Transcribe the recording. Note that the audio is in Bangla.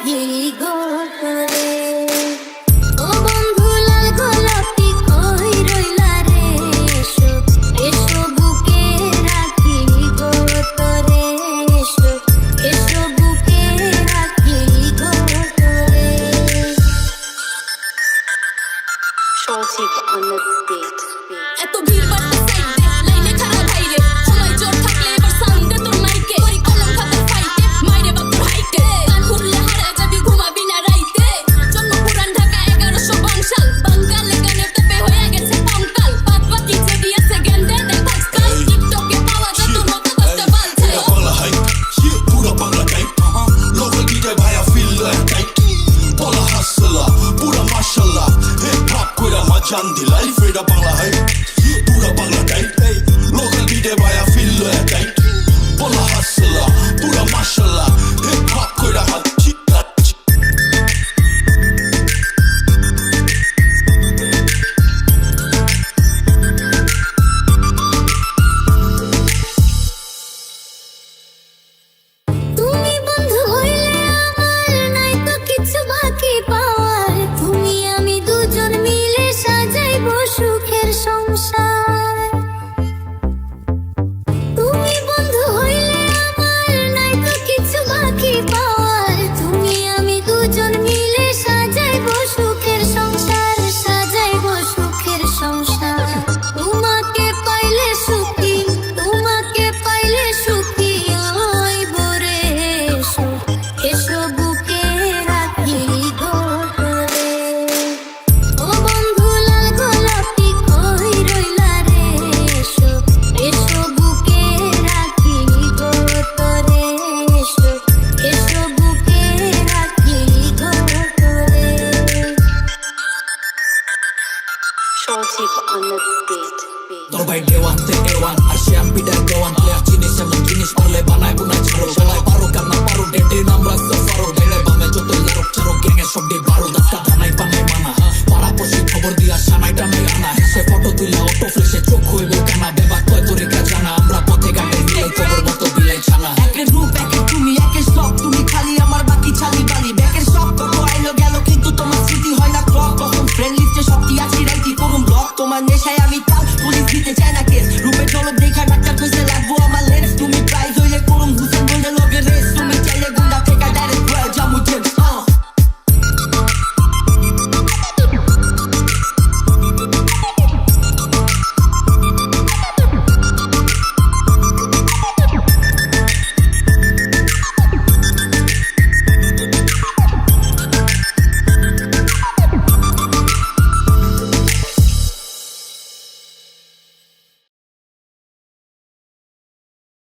রাখি গো তোরে। ও বন্ধু লাল গোলাপি কই রইলা রে, এসো এসো বুকে রাখি গো তোরে, এসো এসো বুকে রাখি গো তোরে। Shorty on the beat. এত ভিড় বাড়তে সাইডে লাইনে খাড়া ভাইরে, সময় জোর থাকলে এবার সাউন্ড দে তোর মাইকে, করি কলম খাতার ফাইটে মাইরে বাপ তোর হাইটে, গান শুনলে হারা যাবি ঘুমাবি না রাইতে। জন্ম পুরান ঢাকা 1100 বংশাল, বাঙালি গানে তোপে হয়ে গেছে পঙ্কাল, বাদ বাকি যে দিয়েছে গেন্দে দেখ আজকাল, টিকটকে পাওয়া যত মতো কষ্ট বালছে। বাংলা হাই পুরা বাংলা টাইপ, লোকাল ডিজে ভাইয়া ফিল টাইট, বলা হাসলা পুরা মাশাল্লাহ, হিপ হপ কইরা মাজান দি লাইফ, এটা বাংলা হাই পুরা বাংলা টাইপ, লোকাল ডিজে ভাইয়া ফিল টাইট, বলা হাসলা পুরা মাশাল্লাহ, হিপ হপ কইরা হাচ্ছি। তুমি বন্ধু হইলে আমার নাই তো কিছু বাকি পাওয়ার, তুমি আমি দুজন মিলে সাজাইবো সুখের সংসার। তুমি বন্ধু হইলে আমার নাই তো কিছু বাকি পাওয়ার, তুমি আমি দুজন মিলে সাজাইবো সুখের সংসার, সাজাইবো সুখের সংসার। তোমাকে পাইলে সুখী, তোমাকে পাইলে সুখী হইব রে, এসো এসো বুকে রাখি গো তোরে। ও বন্ধু লাল গোলাপি কই রইলা রে, এসো এসো বুকে রাখি গো তোরে, এসো এসো বুকে রাখি গো তোরে। Shorty on the beat. তোর ভাই দেওয়ান তে এওয়ান আর শ্যাম পিটার দেওয়ান, প্লেয়ার জিনিস এমন জিনিস পারলে বানায় বুনায় ছাড়ো, সবাই পারো কান্না পারো ডেটে নাম রাখতে পারো, ডেড়ে বামে যতই লারক চারো গ্যাংয়ের সব ডি বারো, দাস্তা বানাই বানাই মানা, পাড়া পড়শি খবর দিয়া সানাই টানাই আনা, হেসে ফটো তুইলা অটো ফ্লেশে চোখ হইব কানা, বেবা কয় তরিকা জানা, আমরা পথে ঘাটে মিলাই খবর মতো বিলাই ছানা। একের রূপ একের তুমি একের সব, তুমি খালি আমার বাকি ছালি বালি, ব্যাকের সব কত আইলো গেল কিন্তু তোমার স্মৃতি হয় না ক্লক, তখন ফ্রেন্ড লিস্টে সব কি আছি রাইটি করুন ব্লক, তোমার নেশায় আমি কাল পুলিশ দিতে চাই না